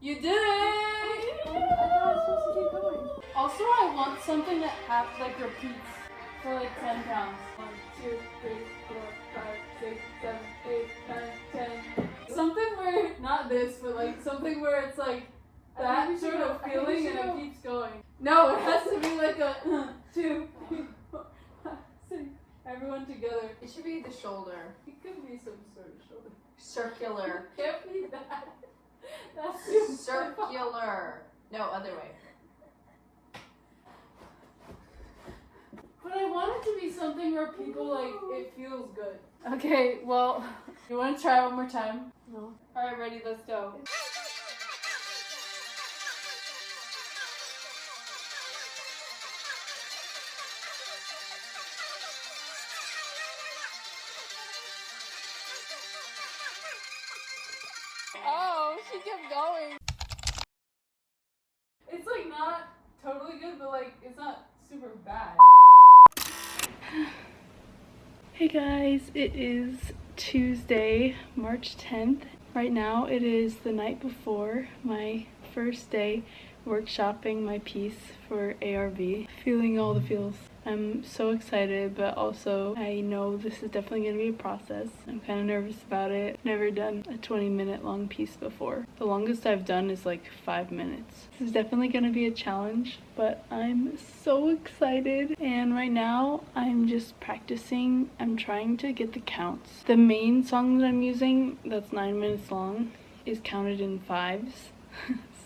You did it! I thought I was supposed to keep going. Also, I want something that like repeats for like 10 counts. 1, 2, 3, 4, 5, 6, 7, 8, 9, 10. Something where, not this, but like something where it's like that sort of feeling and it keeps going. No, it has to be like a 2, 3, 4, 5, 6. Everyone together. It should be the shoulder. It could be some sort of shoulder. Circular. It can't be that. That's too Circular. No, other way. But I want it to be something where people like, it feels good. Okay, well, you want to try one more time? No. Alright, ready, let's go. Oh, she kept going. It's like not totally good, but like it's not super bad. Hey guys, it is Tuesday, March 10th. Right now it is the night before my first day workshopping my piece for ARV. Feeling all the feels. I'm so excited, but also I know this is definitely going to be a process. I'm kind of nervous about it. Never done a 20-minute long piece before. The longest I've done is like 5 minutes. This is definitely going to be a challenge, but I'm so excited. And right now I'm just practicing. I'm trying to get the counts. The main song that I'm using, that's 9 minutes long, is counted in fives.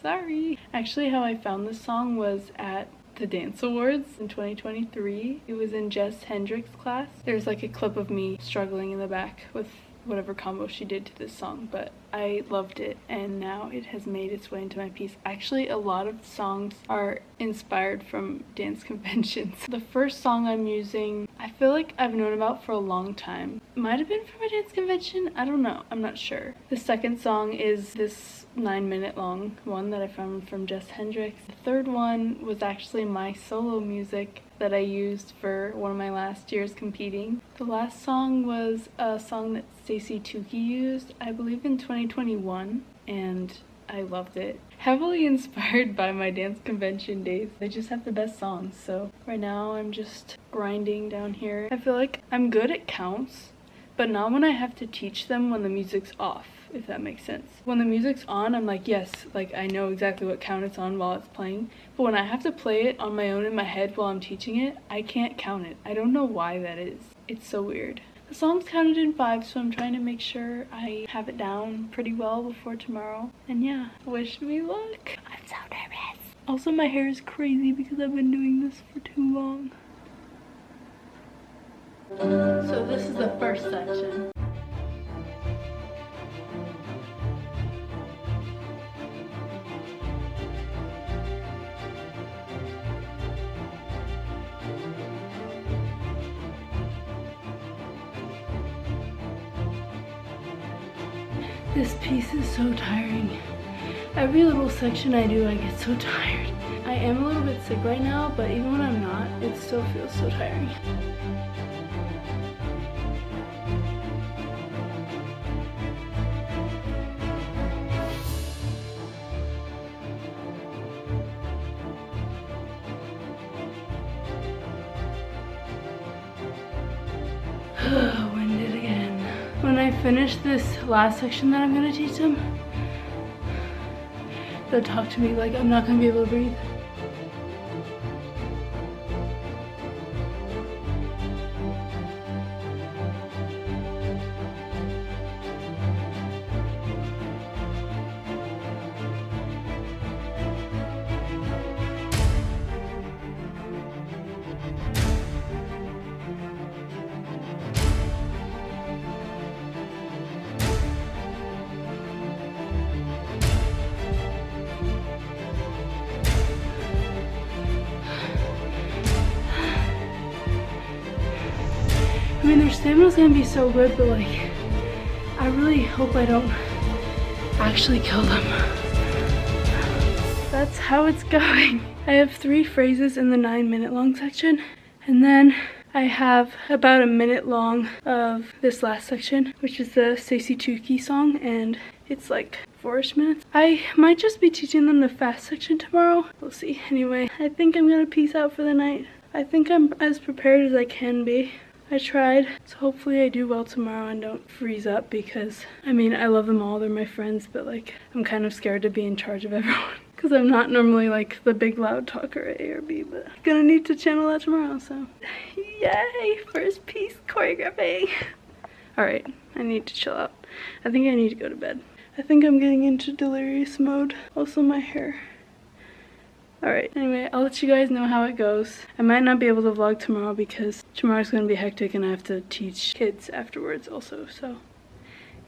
Sorry. Actually, how I found this song was at the Dance Awards in 2023. It was in Jess Hendricks' class. There's like a clip of me struggling in the back with whatever combo she did to this song, but I loved it and now it has made its way into my piece. Actually, a lot of songs are inspired from dance conventions. The first song I'm using, I feel like I've known about for a long time. Might have been from a dance convention, I don't know, I'm not sure. The second song is this 9-minute long one that I found from Jess Hendricks. The third one was actually my solo music that I used for one of my last years competing. The last song was a song that Stacey Tukey used, I believe in 2021, and I loved it. Heavily inspired by my dance convention days. They just have the best songs, so right now I'm just grinding down here. I feel like I'm good at counts, but not when I have to teach them when the music's off, if that makes sense. When the music's on, I'm like, yes, like I know exactly what count it's on while it's playing. But when I have to play it on my own in my head while I'm teaching it, I can't count it. I don't know why that is. It's so weird. The song's counted in 5, so I'm trying to make sure I have it down pretty well before tomorrow. And yeah, wish me luck. I'm so nervous. Also, my hair is crazy because I've been doing this for too long. So this is the first section. This piece is so tiring. Every little section I do, I get so tired. I am a little bit sick right now, but even when I'm not, it still feels so tiring. Winded again. When I finish this last section that I'm gonna teach them, they'll talk to me like I'm not gonna be able to breathe. I mean, their stamina's gonna be so good, but like, I really hope I don't actually kill them. That's how it's going. I have 3 phrases in the 9-minute long section, and then I have about a minute long of this last section, which is the Stacey Tukey song, and it's like 4-ish minutes. I might just be teaching them the fast section tomorrow. We'll see. Anyway, I think I'm gonna peace out for the night. I think I'm as prepared as I can be. I tried, so hopefully I do well tomorrow and don't freeze up because, I mean, I love them all, they're my friends, but like, I'm kind of scared to be in charge of everyone because I'm not normally like the big loud talker at A or B, but I'm gonna need to channel that tomorrow, so yay, first piece choreographing. All right, I need to chill out. I think I need to go to bed. I think I'm getting into delirious mode. Also my hair. Alright, anyway, I'll let you guys know how it goes. I might not be able to vlog tomorrow because tomorrow's gonna be hectic and I have to teach kids afterwards also, so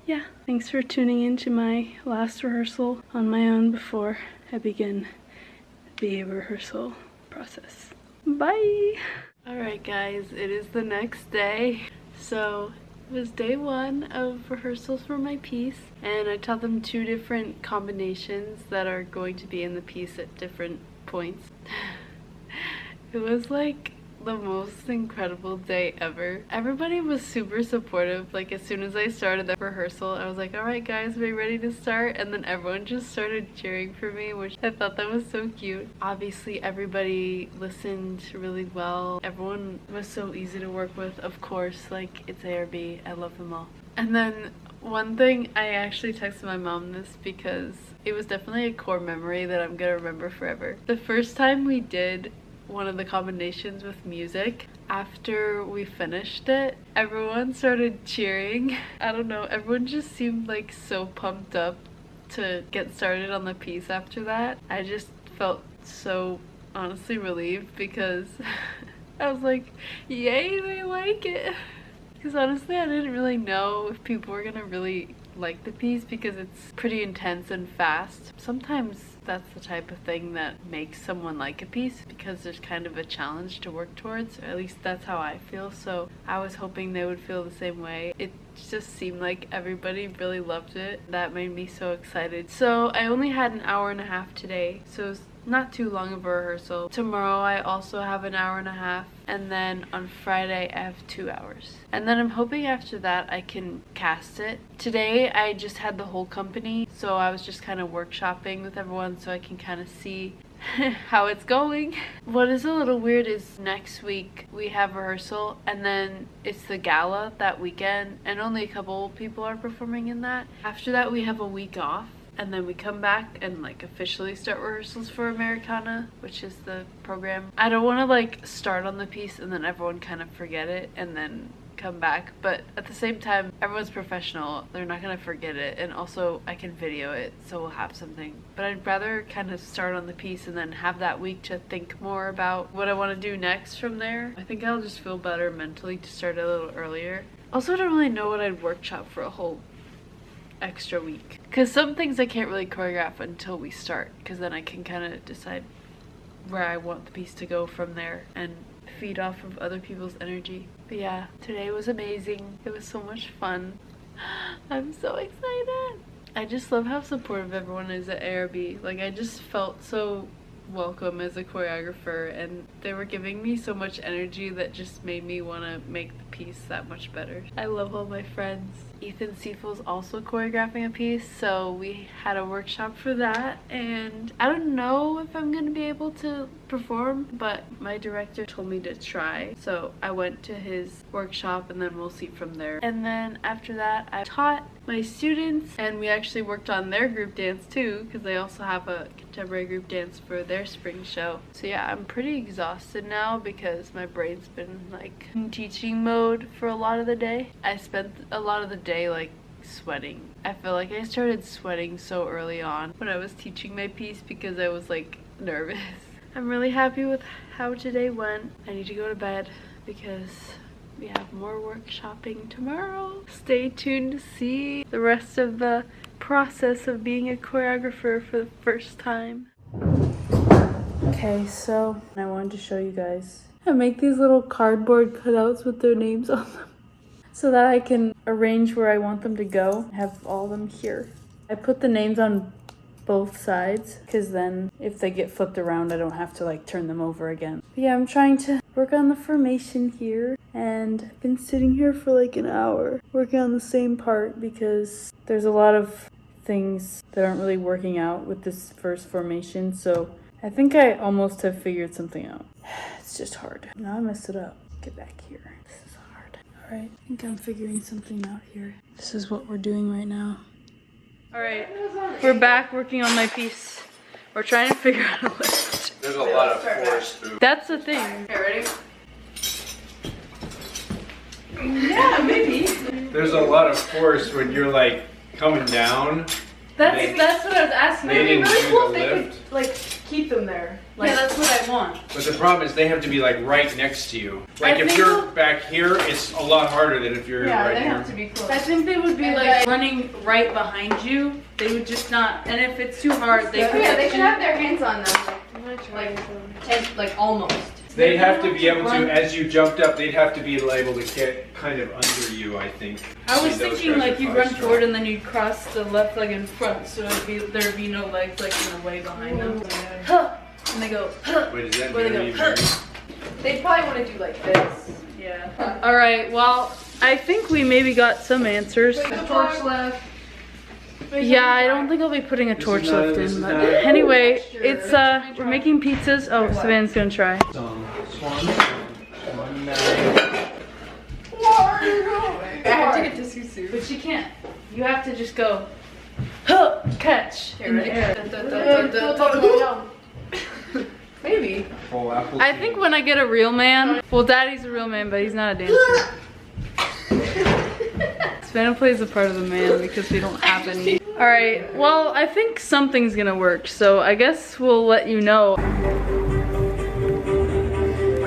yeah. Thanks for tuning in to my last rehearsal on my own before I begin the rehearsal process. Bye! Alright guys, it is the next day. So it was day 1 of rehearsals for my piece, and I taught them 2 different combinations that are going to be in the piece at different points. It was like the most incredible day ever. Everybody was super supportive. Like as soon as I started the rehearsal, I was like, alright guys, are we ready to start? And then everyone just started cheering for me, which I thought that was so cute. Obviously everybody listened really well. Everyone was so easy to work with. Of course, like it's A or B. I love them all. And then one thing, I actually texted my mom this because it was definitely a core memory that I'm gonna remember forever. The first time we did one of the combinations with music, after we finished it, everyone started cheering. I don't know, everyone just seemed like so pumped up to get started on the piece after that, I just felt so honestly relieved because I was like, yay, they like it. Because honestly, I didn't really know if people were gonna really like the piece because it's pretty intense and fast. Sometimes that's the type of thing that makes someone like a piece because there's kind of a challenge to work towards, or at least that's how I feel. So I was hoping they would feel the same way. It just seemed like everybody really loved it. That made me so excited. So I only had an hour and a half today, so it's not too long of a rehearsal. Tomorrow I also have an hour and a half, and then on Friday I have 2 hours. And then I'm hoping after that I can cast it. Today I just had the whole company, so I was just kind of workshopping with everyone so I can kind of see how it's going. What is a little weird is next week we have rehearsal and then it's the gala that weekend and only a couple people are performing in that. After that we have a week off. And then we come back and like officially start rehearsals for Americana, which is the program. I don't want to like start on the piece and then everyone kind of forget it and then come back. But at the same time, everyone's professional. They're not going to forget it. And also I can video it, so we'll have something. But I'd rather kind of start on the piece and then have that week to think more about what I want to do next from there. I think I'll just feel better mentally to start a little earlier. Also, I don't really know what I'd workshop for a whole extra week because some things I can't really choreograph until we start, because then I can kind of decide where I want the piece to go from there and feed off of other people's energy. But yeah, today was amazing. It was so much fun. I'm so excited. I just love how supportive everyone is at ARB. Like, I just felt so welcome as a choreographer, and they were giving me so much energy that just made me want to make the piece that much better. I love all my friends. Ethan Siefel's also choreographing a piece, so we had a workshop for that, and I don't know if I'm gonna be able to perform, but my director told me to try, so I went to his workshop and then we'll see from there. And then after that I taught my students, and we actually worked on their group dance too, because they also have a contemporary group dance for their spring show. So yeah, I'm pretty exhausted now because my brain's been like in teaching mode for a lot of the day. I spent a lot of the day like sweating. I feel like I started sweating so early on when I was teaching my piece because I was like nervous. I'm really happy with how today went. I need to go to bed because we have more workshopping tomorrow. Stay tuned to see the rest of the process of being a choreographer for the first time. Okay, so I wanted to show you guys. I make these little cardboard cutouts with their names on them so that I can arrange where I want them to go. I have all of them here. I put the names on both sides because then if they get flipped around I don't have to like turn them over again. But yeah, I'm trying to work on the formation here, and I've been sitting here for like an hour working on the same part because there's a lot of things that aren't really working out with this first formation, so I think I almost have figured something out. It's just hard. Now I messed it up. Get back here. This is hard. Alright, I think I'm figuring something out here. This is what we're doing right now. Alright, we're back working on my piece. We're trying to figure out a lift. There's a lot of force through. That's the thing. Okay, ready? Yeah, maybe. There's a lot of force when you're like coming down. That's what I was asking. They didn't It'd be really do cool the if they lift. could like keep them there. Like, yeah, that's what I want. But the problem is they have to be like right next to you. Like I if think you're they'll- back here, it's a lot harder than if you're Yeah, right they here. have to be close. I think they would be And like then- running right behind you. They would just not. And if it's too hard, they could. Yeah, they let should you- have their hands on them. Like almost. They'd have to be able run- to, as you jumped up, they'd have to be able to get kind of under you, I think. I was Those thinking guys like are you'd probably run strong. forward and then you'd cross the left leg in front, so there'd be no legs like in the way behind them. Huh, and they go. Huh, Wait, is that where they very, go. very... They'd probably want to do like this. Yeah. All right. Well, I think we maybe got some answers. The torch left. Yeah, I don't think I'll be putting a This torch is not- lift this in, is but not- anyway, it's we're making pizzas. Oh, Savannah's gonna try. I have to get to Susu. But she can't. You have to just go. Huh, catch. In the air. Maybe. Full apple I think when I get a real man, well, Daddy's a real man, but he's not a dancer. Savannah plays the part of the man because we don't have any. Alright, well, I think something's gonna work, so I guess we'll let you know.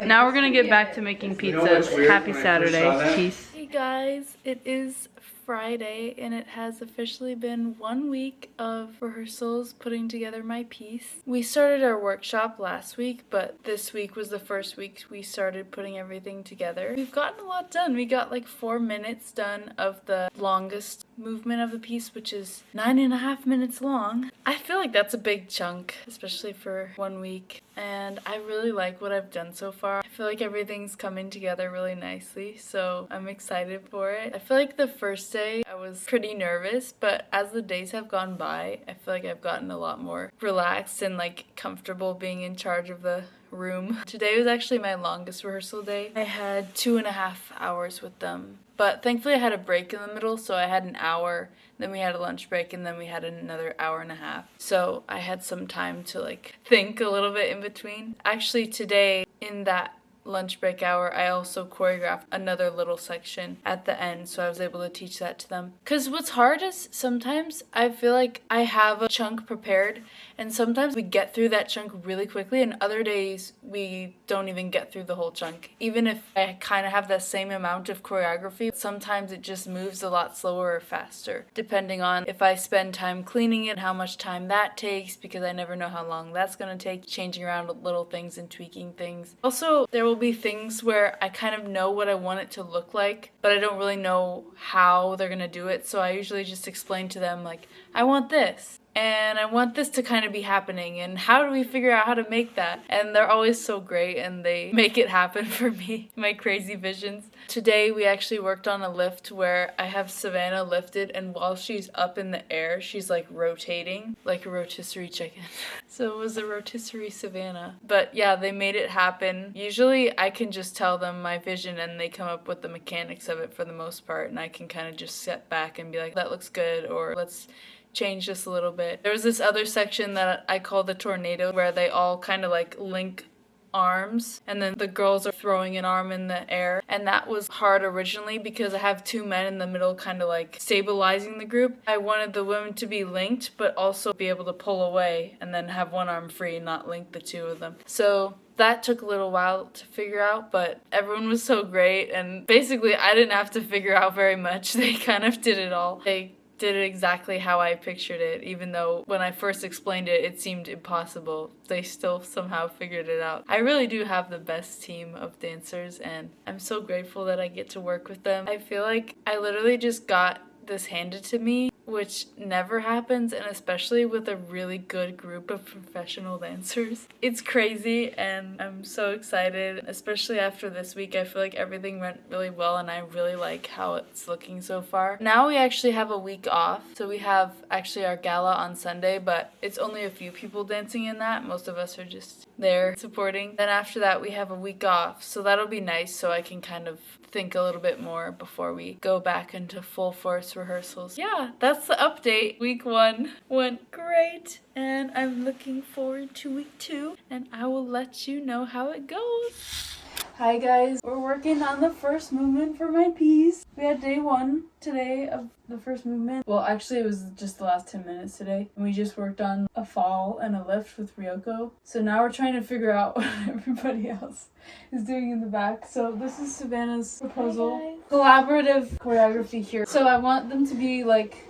Now we're gonna get back to making pizzas. Happy Saturday. Peace. Hey guys, it is Friday and it has officially been 1 week of rehearsals putting together my piece. We started our workshop last week, but this week was the first week we started putting everything together. We've gotten a lot done. We got like 4 minutes done of the longest movement of the piece, which is 9.5 minutes long. I feel like that's a big chunk, especially for 1 week. And I really like what I've done so far. I feel like everything's coming together really nicely, so I'm excited for it. I feel like the first day I was pretty nervous, but as the days have gone by, I feel like I've gotten a lot more relaxed and like comfortable being in charge of the room. Today was actually my longest rehearsal day. I had 2.5 hours with them. But thankfully I had a break in the middle, so I had an hour, then we had a lunch break, and then we had another hour and a half. So I had some time to like think a little bit in between. Actually today, in that lunch break hour, I also choreographed another little section at the end, so I was able to teach that to them. Because what's hard is sometimes I feel like I have a chunk prepared, and sometimes we get through that chunk really quickly, and other days we don't even get through the whole chunk. Even if I kind of have the same amount of choreography, sometimes it just moves a lot slower or faster, depending on if I spend time cleaning it, how much time that takes, because I never know how long that's going to take, changing around little things and tweaking things. Also, there will be things where I kind of know what I want it to look like, but I don't really know how they're gonna do it, so I usually just explain to them like, I want this, and I want this to kind of be happening, and how do we figure out how to make that? And they're always so great, and they make it happen for me, my crazy visions. Today we actually worked on a lift where I have Savannah lifted, and while she's up in the air, she's like rotating like a rotisserie chicken. So it was a rotisserie Savannah. But yeah, they made it happen. Usually I can just tell them my vision and they come up with the mechanics of it for the most part, and I can kind of just sit back and be like, that looks good, or let's change this a little bit. There was this other section that I call the tornado where they all kind of like link arms, and then the girls are throwing an arm in the air, and that was hard originally because I have 2 men in the middle kind of like stabilizing the group. I wanted the women to be linked but also be able to pull away and then have one arm free and not link the two of them. So that took a little while to figure out, but everyone was so great, and basically I didn't have to figure out very much. They kind of did it all. They did it exactly how I pictured it, even though when I first explained it, it seemed impossible. They still somehow figured it out. I really do have the best team of dancers, and I'm so grateful that I get to work with them. I feel like I literally just got this handed to me, which never happens, and especially with a really good group of professional dancers. It's crazy, and I'm so excited, especially after this week. I feel like everything went really well, and I really like how it's looking so far. Now we actually have a week off, so we have actually our gala on Sunday, but it's only a few people dancing in that. Most of us are just there supporting. Then after that we have a week off, so that'll be nice, so I can kind of think a little bit more before we go back into full force rehearsals. Yeah, that's the update. Week 1 went great, and I'm looking forward to week 2, and I will let you know how it goes. Hi guys, we're working on the first movement for my piece. We had day 1 today of the first movement. Well, actually it was just the last 10 minutes today, and we just worked on a fall and a lift with Ryoko. So now we're trying to figure out what everybody else is doing in the back. So this is Savannah's proposal. Collaborative choreography here. So I want them to be like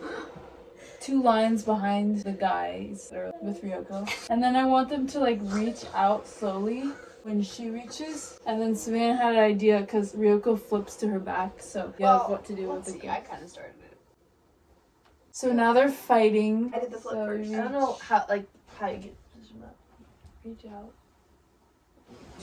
2 lines behind the guys with Ryoko. And then I want them to like reach out slowly when she reaches, and then Savannah had an idea because Ryoko flips to her back, so you have what to do with the group. I kind of started it. So now they're fighting. I did the flip first. I I don't know how you get positioned up. Reach out.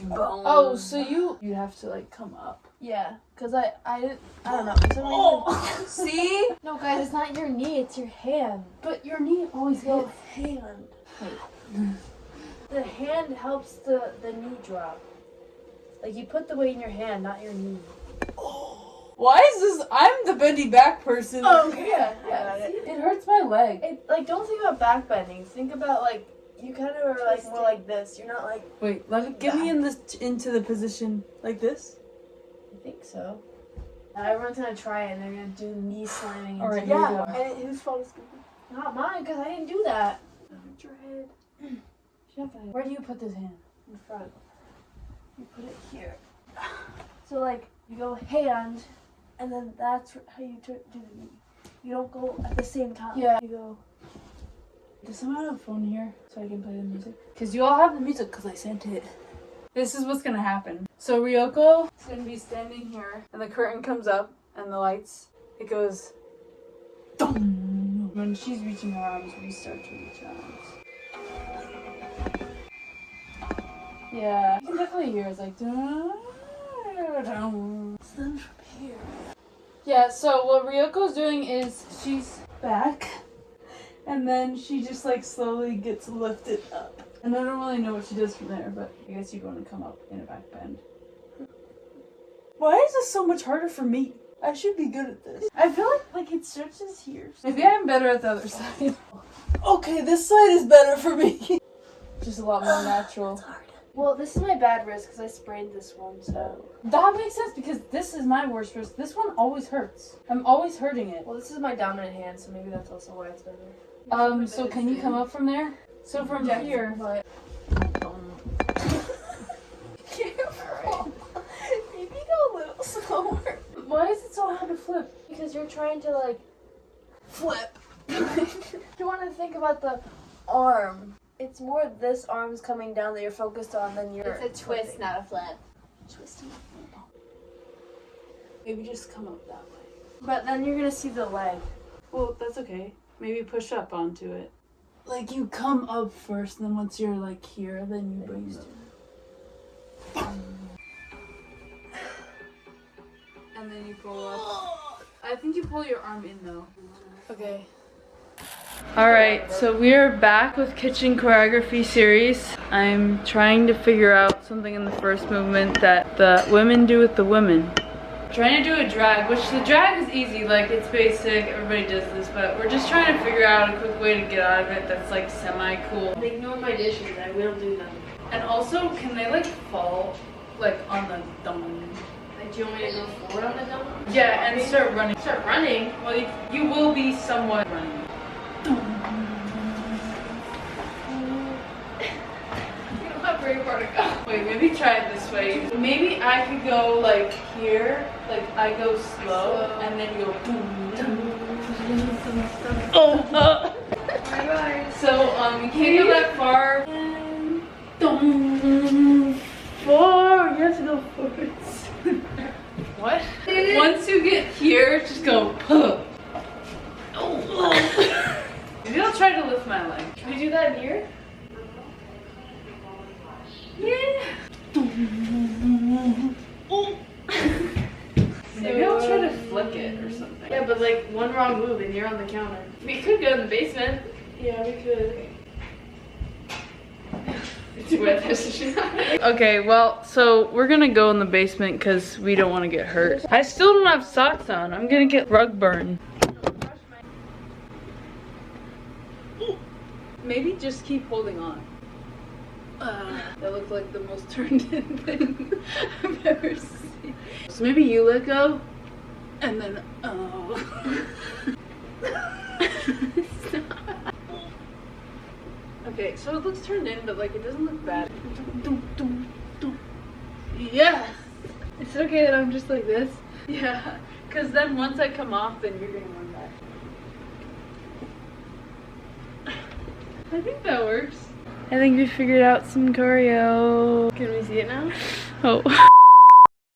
Boom. Oh, so you have to like come up. Yeah, because I don't know. For some reason. See? No, guys, it's not your knee, it's your hand. But your knee always Your hits. hand. The hand helps the knee drop. Like, you put the weight in your hand, not your knee. Why is this? I'm the bendy back person. Oh, okay. Yeah. It hurts my leg. Like, don't think about back bending. Think about, like, you kind of are, like, more like this. You're not, like... Wait, get me into the position like this. I think so. Now everyone's gonna try it, and they're gonna do knee slamming. Alright, yeah. And whose fault is it? Not mine, because I didn't do that. Hurt your head. Where do you put this hand? In front. You put it here. So like, you go hand, and then that's how you do the knee. You don't go at the same time. Yeah. You go. Does someone have a phone here so I can play the music? Because you all have the music because I sent it. This is what's going to happen. So Ryoko is going to be standing here and the curtain comes up and the lights, it goes dong. When she's reaching her arms, we start to reach our arms. Yeah, you can definitely hear it's like dun, dun. It's then from here. Yeah, so what Ryoko's doing is she's back. And then she just like slowly gets lifted up. And I don't really know what she does from there, but I guess you're going to come up in a back bend. Why is this so much harder for me? I should be good at this. I feel like it stretches here. Maybe I'm better at the other side. Okay, this side is better for me. Just a lot more natural. It's hard. Well, this is my bad wrist because I sprained this one, so. That makes sense because this is my worst wrist. This one always hurts. I'm always hurting it. Well, this is my dominant hand, so maybe that's also why it's better. So can you come up from there? So from here. But... Careful. Maybe go a little slower. Why is it so hard to flip? Because you're trying to like Flip. you want to think about the arm. It's more this arm's coming down that you're focused on than your. It's a twist, not a flip. Twisting. Maybe just come up that way. But then you're gonna see the leg. Well, that's okay. Maybe push up onto it. Like you come up first, and then once you're like here, then you bring it. And then you pull up. I think you pull your arm in though. Okay. Alright, so we are back with kitchen choreography series. I'm trying to figure out something in the first movement that the women do with the women. Trying to do a drag, which the drag is easy, like it's basic, everybody does this, but we're just trying to figure out a quick way to get out of it that's like semi-cool. Ignore my dishes, I will do them. And also, can they like fall like on the dome? Like, do you want me to go forward on the dome? Yeah, and start running. Start running? Well, you will be somewhat running. You don't have very far to go. Wait, maybe try it this way. Maybe I could go like here, like I go slow, and then you go boom. Oh, Bye-bye. So, you can't go that far. And forward. You have to go forwards. What? Once you get here, just go. Maybe I'll try to lift my leg. Can we do that here? Yeah. Maybe I'll try to flick it or something. Yeah, but like one wrong move and you're on the counter. We could go in the basement. Yeah, we could. Okay, well, so we're gonna go in the basement because we don't want to get hurt. I still don't have socks on. I'm gonna get rug burn. Maybe just keep holding on. That looked like the most turned in thing I've ever seen. So maybe you let go, and then Okay, so it looks turned in, but like it doesn't look bad. Yeah. It's okay that I'm just like this. Yeah, because then once I come off, then you're gonna run back. I think that works. I think we figured out some choreo. Can we see it now? Oh.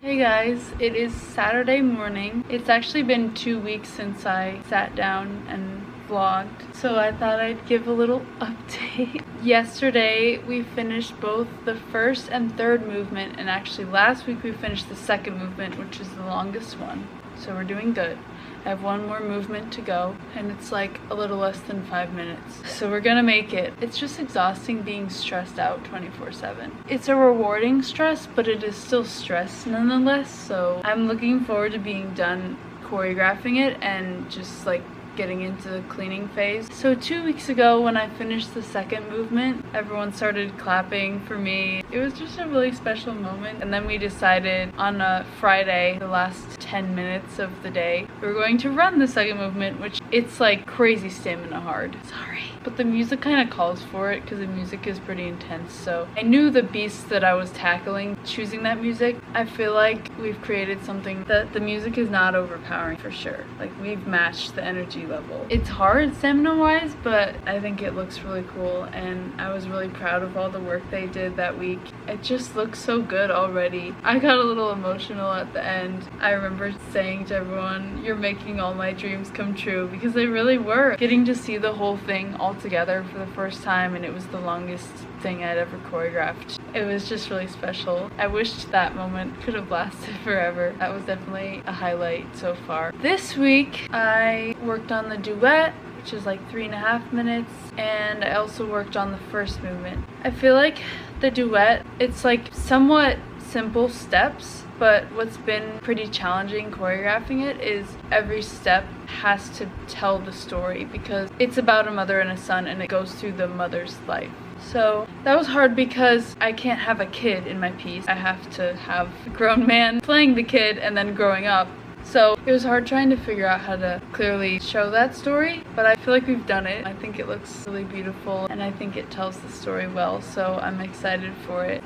Hey guys, it is Saturday morning. It's actually been 2 weeks since I sat down and vlogged, so I thought I'd give a little update. Yesterday we finished both the first and third movement, and actually last week we finished the second movement, which is the longest one. So we're doing good. I have one more movement to go, and it's like a little less than 5 minutes. So we're gonna make it. It's just exhausting being stressed out 24/7. It's a rewarding stress, but it is still stress nonetheless. So I'm looking forward to being done choreographing it and just like getting into the cleaning phase. So 2 weeks ago when I finished the second movement, everyone started clapping for me. It was just a really special moment. And then we decided on a Friday, the last 10 minutes of the day, we were going to run the second movement, which it's like crazy stamina hard. Sorry. But the music kind of calls for it because the music is pretty intense. So I knew the beast that I was tackling, choosing that music. I feel like we've created something that the music is not overpowering for sure. Like we've matched the energy level. It's hard stamina wise, but I think it looks really cool and I was really proud of all the work they did that week. It just looks so good already. I got a little emotional at the end. I remember saying to everyone, "You're making all my dreams come true," because they really were. Getting to see the whole thing all together for the first time, and it was the longest thing I'd ever choreographed. It was just really special. I wished that moment could have lasted forever. That was definitely a highlight so far. This week I worked on the duet, which is like 3.5 minutes, and I also worked on the first movement. I feel like the duet, it's like somewhat simple steps, but what's been pretty challenging choreographing it is every step has to tell the story because it's about a mother and a son and it goes through the mother's life. So that was hard because I can't have a kid in my piece. I have to have a grown man playing the kid and then growing up. So it was hard trying to figure out how to clearly show that story, but I feel like we've done it. I think it looks really beautiful and I think it tells the story well, so I'm excited for it.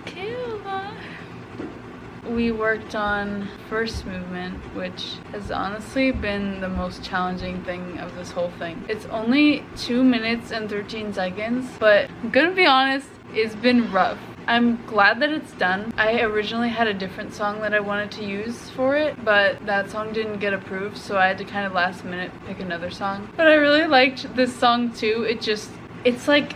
We worked on first movement, which has honestly been the most challenging thing of this whole thing. It's only 2 minutes and 13 seconds, but I'm gonna be honest, it's been rough. I'm glad that it's done. I originally had a different song that I wanted to use for it, but that song didn't get approved, so I had to kind of last minute pick another song. But I really liked this song too. It's like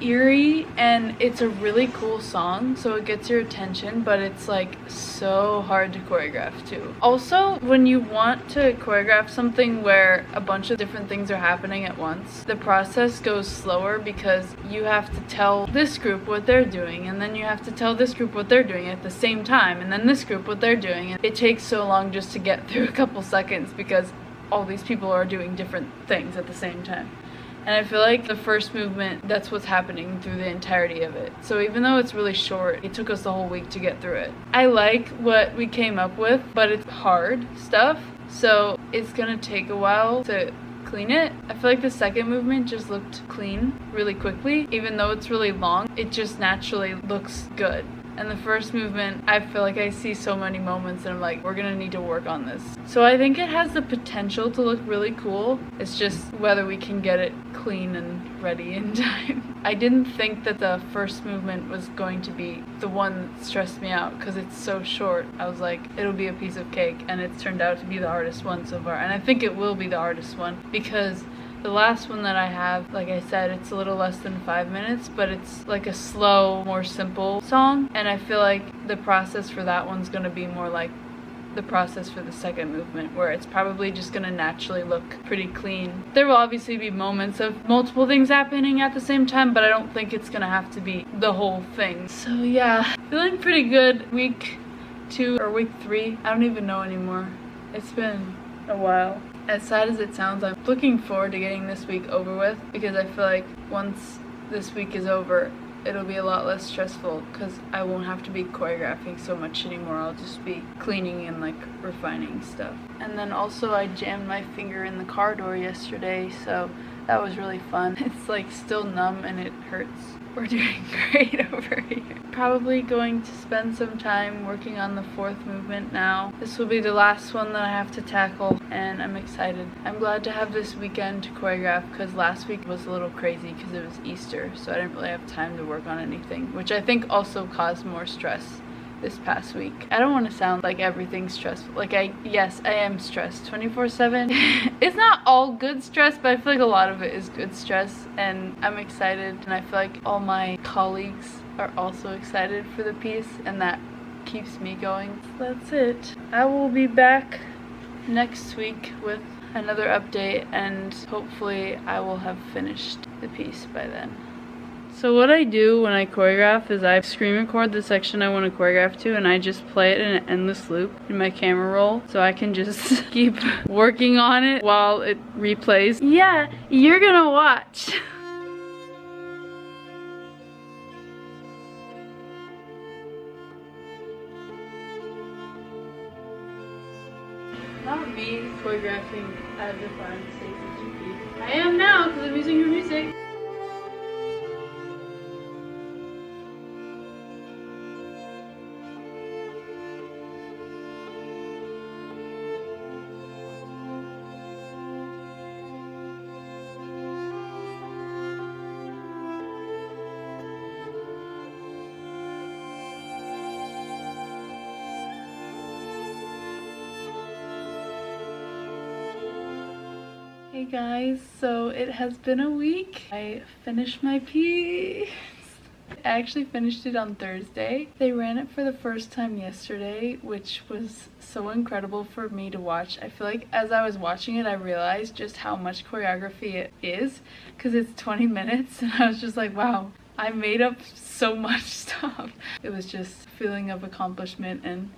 eerie and it's a really cool song, so it gets your attention, but it's like so hard to choreograph too. Also, when you want to choreograph something where a bunch of different things are happening at once, the process goes slower because you have to tell this group what they're doing, and then you have to tell this group what they're doing at the same time, and then this group what they're doing, and it takes so long just to get through a couple seconds because all these people are doing different things at the same time. And I feel like the first movement, that's what's happening through the entirety of it. So even though it's really short, it took us the whole week to get through it. I like what we came up with, but it's hard stuff. So it's gonna take a while to clean it. I feel like the second movement just looked clean really quickly. Even though it's really long, it just naturally looks good. And the first movement, I feel like I see so many moments and I'm like, we're gonna need to work on this. So I think it has the potential to look really cool. It's just whether we can get it clean and ready in time. I didn't think that the first movement was going to be the one that stressed me out because it's so short. I was like, it'll be a piece of cake, and it's turned out to be the hardest one so far. And I think it will be the hardest one because the last one that I have, like I said, it's a little less than 5 minutes, but it's like a slow, more simple song. And I feel like the process for that one's gonna be more like the process for the second movement, where it's probably just gonna naturally look pretty clean. There will obviously be moments of multiple things happening at the same time, but I don't think it's gonna have to be the whole thing. So yeah, feeling pretty good. Week 2 or week 3, I don't even know anymore. It's been a while. As sad as it sounds, I'm looking forward to getting this week over with because I feel like once this week is over, it'll be a lot less stressful because I won't have to be choreographing so much anymore. I'll just be cleaning and like refining stuff. And then also I jammed my finger in the car door yesterday, so that was really fun. It's like still numb and it hurts. We're doing great over here. Probably going to spend some time working on the fourth movement now. This will be the last one that I have to tackle and I'm excited. I'm glad to have this weekend to choreograph because last week was a little crazy because it was Easter, so I didn't really have time to work on anything, which I think also caused more stress this past week. I don't want to sound like everything's stressful. Like yes, I am stressed 24/7. It's not all good stress, but I feel like a lot of it is good stress and I'm excited, and I feel like all my colleagues are also excited for the piece and that keeps me going. So that's it. I will be back next week with another update and hopefully I will have finished the piece by then. So what I do when I choreograph is I screen record the section I want to choreograph to and I just play it in an endless loop in my camera roll so I can just keep working on it while it replays. Yeah, you're gonna watch. Not me choreographing as if I'm Stacey GP. I am now because I'm using her music. Hey guys, so it has been a week. I finished my piece. I actually finished it on Thursday. They ran it for the first time yesterday, which was so incredible for me to watch. I feel like as I was watching it, I realized just how much choreography it is, because it's 20 minutes, and I was just like, wow, I made up so much stuff. It was just a feeling of accomplishment and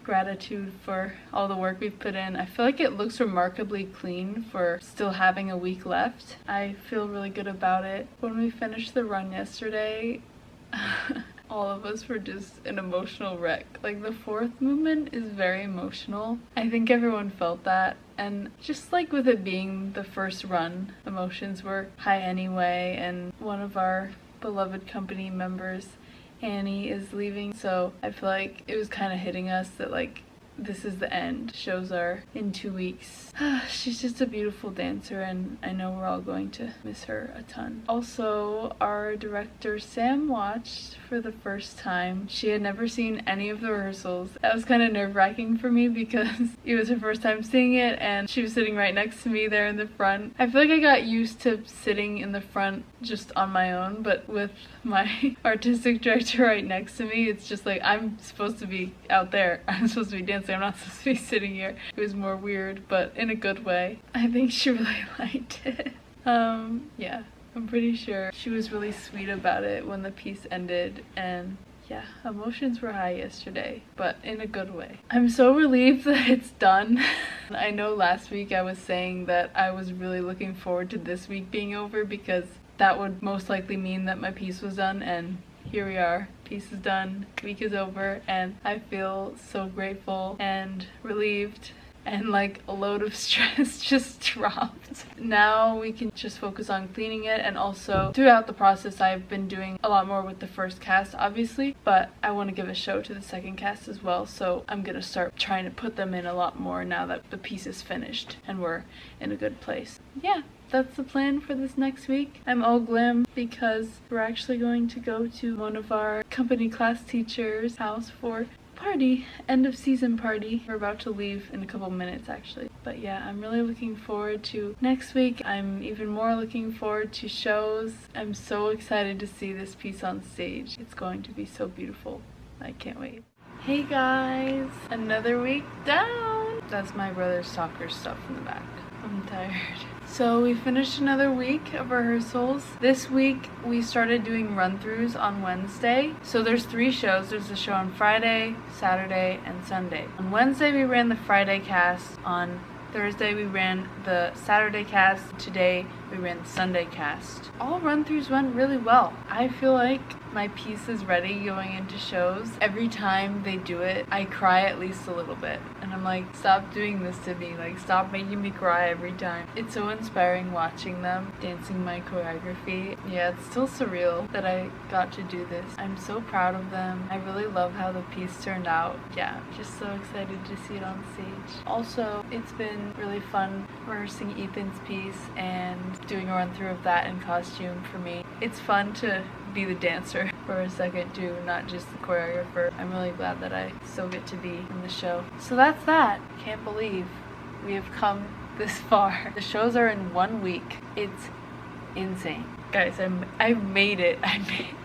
gratitude for all the work we've put in. I feel like it looks remarkably clean for still having a week left. I feel really good about it. When we finished the run yesterday, all of us were just an emotional wreck. Like, the fourth movement is very emotional. I think everyone felt that. And just like with it being the first run, emotions were high anyway, and one of our beloved company members, Annie, is leaving, so I feel like it was kind of hitting us that like this is the end. Shows are in 2 weeks. She's just a beautiful dancer, and I know we're all going to miss her a ton. Also, our director Sam watched for the first time. She had never seen any of the rehearsals. That was kind of nerve-wracking for me because it was her first time seeing it, and she was sitting right next to me there in the front. I feel like I got used to sitting in the front just on my own, but with my artistic director right next to me, it's just like I'm supposed to be out there. I'm supposed to be dancing. I'm not supposed to be sitting here. It was more weird, but in a good way. I think she really liked it. Yeah, I'm pretty sure she was really sweet about it when the piece ended, and yeah, emotions were high yesterday, but in a good way. I'm so relieved that it's done. I know last week I was saying that I was really looking forward to this week being over because that would most likely mean that my piece was done, and here we are. Piece is done, week is over, and I feel so grateful and relieved, and like a load of stress just dropped. Now we can just focus on cleaning it, and also throughout the process I've been doing a lot more with the first cast obviously, but I want to give a show to the second cast as well, so I'm gonna start trying to put them in a lot more now that the piece is finished and we're in a good place. Yeah, that's the plan for this next week. I'm all glam because we're actually going to go to one of our company class teachers' house for party, end of season party. We're about to leave in a couple minutes actually. But yeah, I'm really looking forward to next week. I'm even more looking forward to shows. I'm so excited to see this piece on stage. It's going to be so beautiful. I can't wait. Hey guys, another week down. That's my brother's soccer stuff in the back. I'm tired. So we finished another week of rehearsals. This week we started doing run-throughs on Wednesday. So there's 3 shows. There's a show on Friday, Saturday, and Sunday. On Wednesday we ran the Friday cast. On Thursday we ran the Saturday cast. Today we ran the Sunday cast. All run-throughs went really well. I feel like my piece is ready going into shows. Every time they do it, I cry at least a little bit. And I'm like, stop doing this to me. Like, stop making me cry every time. It's so inspiring watching them dancing my choreography. Yeah, it's still surreal that I got to do this. I'm so proud of them. I really love how the piece turned out. Yeah, just so excited to see it on stage. Also, it's been really fun rehearsing Ethan's piece and doing a run through of that in costume for me. It's fun to be the dancer for a second too, not just the choreographer. I'm really glad that I still get to be in the show. So that's that. Can't believe we have come this far. The shows are in 1 week. It's insane. Guys, I made it. I made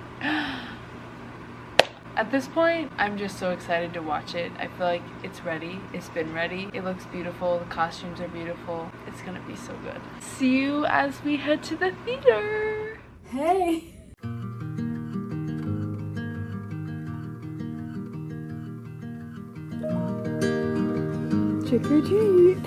At this point, I'm just so excited to watch it. I feel like it's ready. It's been ready. It looks beautiful. The costumes are beautiful. It's gonna be so good. See you as we head to the theater. Hey! Trick or treat.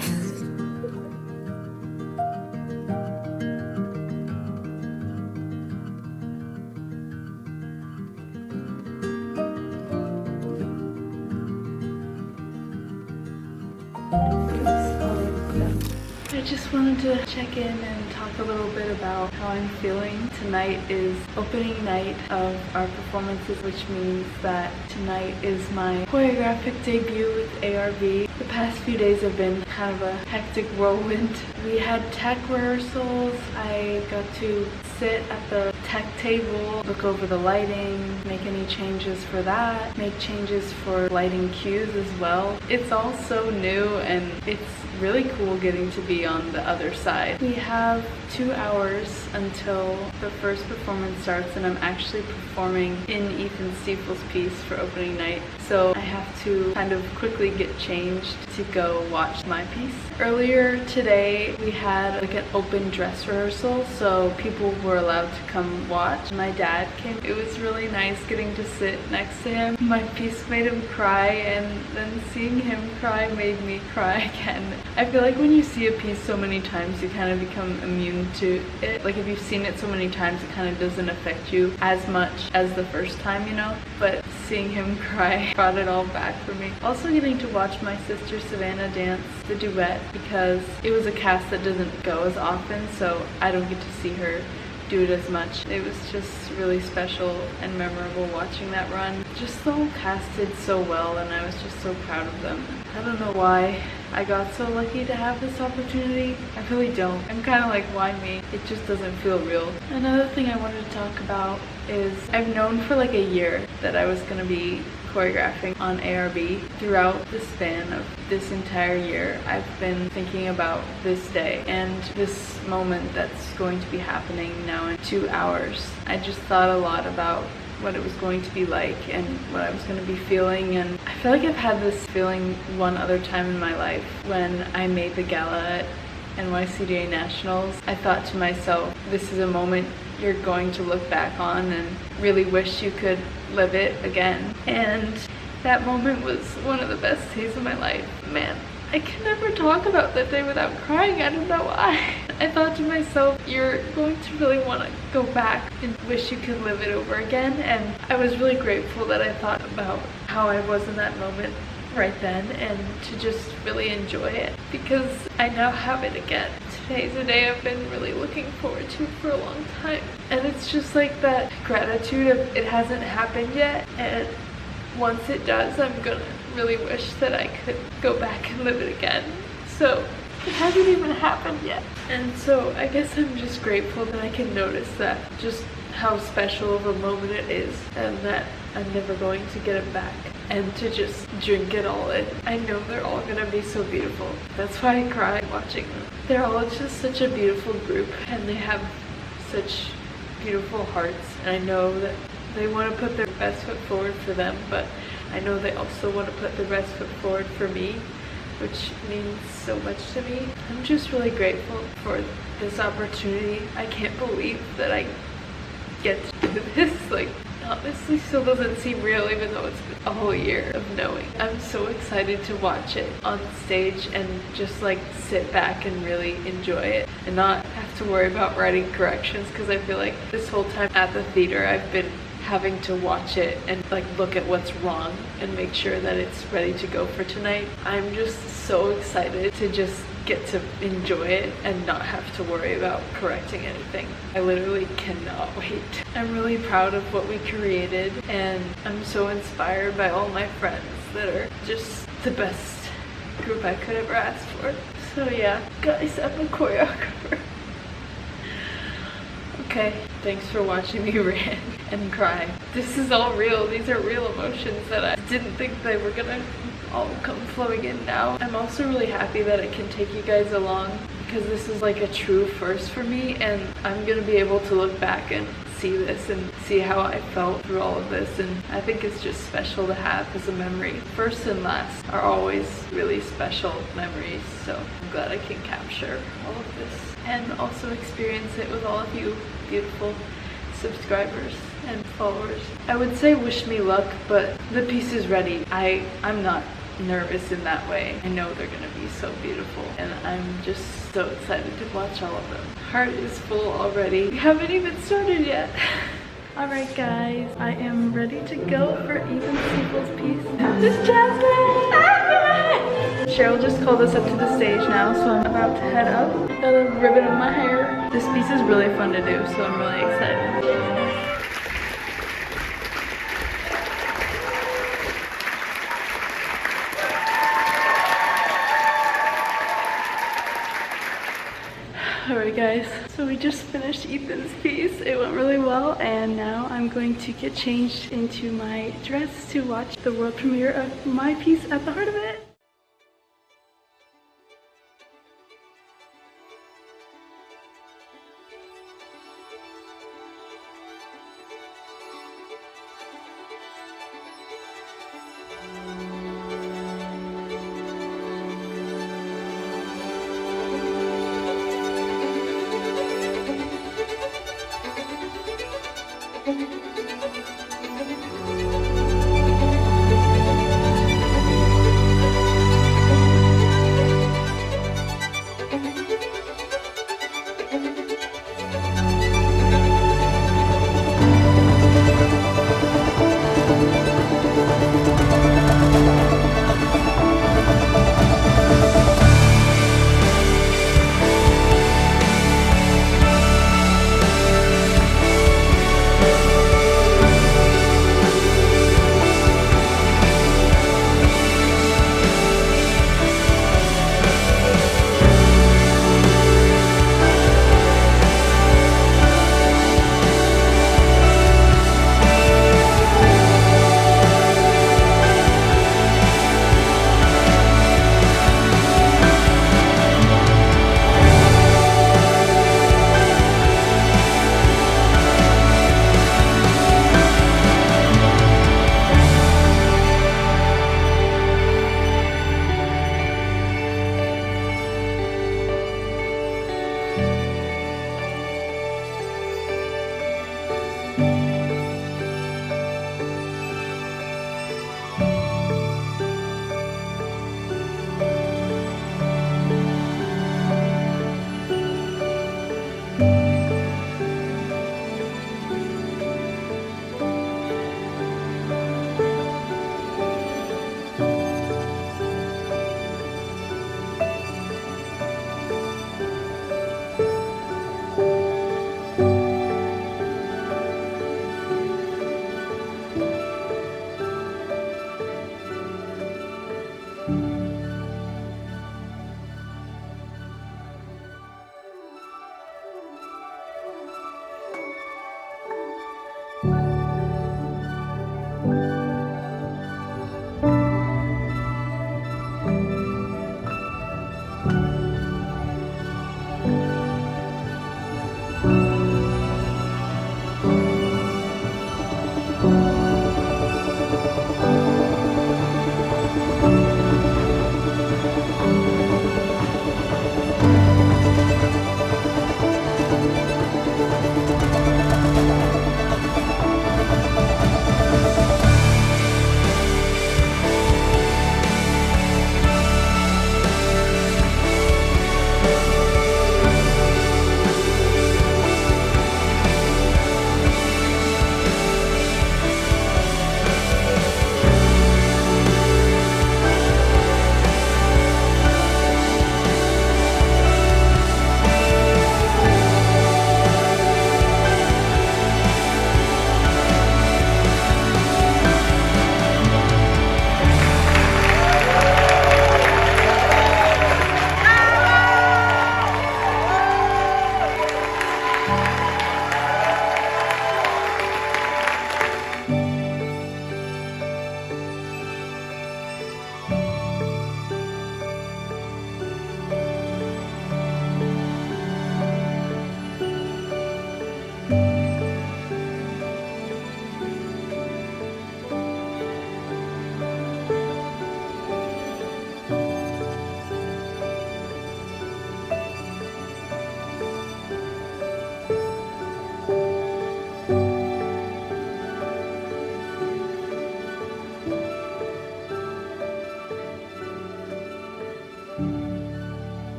I just wanted to check in and talk a little bit about how I'm feeling. Tonight is opening night of our performances, which means that tonight is my choreographic debut with ARV. The past few days have been kind of a hectic whirlwind. We had tech rehearsals. I got to sit at the tech table, look over the lighting, make any changes for that, make changes for lighting cues as well. It's all so new and it's really cool getting to be on the other side. We have 2 hours until the first performance starts, and I'm actually performing in Ethan Stiefel's piece for opening night. So I have to kind of quickly get changed to go watch my piece. Earlier today we had like an open dress rehearsal, so people were allowed to come watch. My dad came. It was really nice getting to sit next to him. My piece made him cry, and then seeing him cry made me cry again. I feel like when you see a piece so many times, you kind of become immune to it. Like if you've seen it so many times, it kind of doesn't affect you as much as the first time, you know? But seeing him cry brought it all back for me. Also getting to watch my sister Savannah dance the duet, because it was a cast that doesn't go as often, so I don't get to see her do it as much. It was just really special and memorable watching that run. Just the whole cast did so well, and I was just so proud of them. I don't know why I got so lucky to have this opportunity. I really don't. I'm kind of like, why me? It just doesn't feel real. Another thing I wanted to talk about is I've known for like a year that I was gonna be choreographing on ARB. Throughout the span of this entire year, I've been thinking about this day and this moment that's going to be happening now in 2 hours. I just thought a lot about what it was going to be like and what I was going to be feeling, and I feel like I've had this feeling one other time in my life when I made the gala at NYCDA Nationals. I thought to myself, this is a moment you're going to look back on and really wish you could live it again. And that moment was one of the best days of my life. Man, I can never talk about that day without crying. I don't know why. I thought to myself, you're going to really want to go back and wish you could live it over again. And I was really grateful that I thought about how I was in that moment right then, and to just really enjoy it, because I now have it again. Today's a day I've been really looking forward to for a long time, and it's just like that gratitude of it hasn't happened yet, and once it does, I'm gonna really wish that I could go back and live it again. So it hasn't even happened yet, and so I guess I'm just grateful that I can notice that, just how special of a moment it is, and that I'm never going to get it back, and to just drink it all in. I know they're all gonna be so beautiful. That's why I cry watching them. They're all just such a beautiful group, and they have such beautiful hearts, and I know that they want to put their best foot forward for them, but I know they also want to put their best foot forward for me, which means so much to me. I'm just really grateful for this opportunity. I can't believe that I get to do this. Like, honestly still doesn't seem real, even though it's been a whole year of knowing. I'm so excited to watch it on stage and just like sit back and really enjoy it and not have to worry about writing corrections, because I feel like this whole time at the theater I've been having to watch it and like look at what's wrong and make sure that it's ready to go for tonight. I'm just so excited to just get to enjoy it and not have to worry about correcting anything. I literally cannot wait. I'm really proud of what we created, and I'm so inspired by all my friends that are just the best group I could ever ask for. So yeah, guys, I'm a choreographer. Okay, thanks for watching me rant and cry. This is all real. These are real emotions that I didn't think they were gonna all come flowing in now. I'm also really happy that I can take you guys along, because this is like a true first for me, and I'm gonna be able to look back and see this and see how I felt through all of this, and I think it's just special to have as a memory. First and last are always really special memories, so I'm glad I can capture all of this and also experience it with all of you beautiful subscribers and followers. I would say wish me luck, but the piece is ready. I'm not nervous in that way. I know they're gonna be so beautiful, and I'm just so excited to watch all of them. Heart is full already. We haven't even started yet. Alright guys, I am ready to go for Ethan Stiefel's piece. This is Jasmine! Cheryl just called us up to the stage now, so I'm about to head up. Got a ribbon in my hair. This piece is really fun to do, so I'm really excited. Alright guys, so we just finished Ethan's piece. It went really well, and now I'm going to get changed into my dress to watch the world premiere of my piece at the heart of it.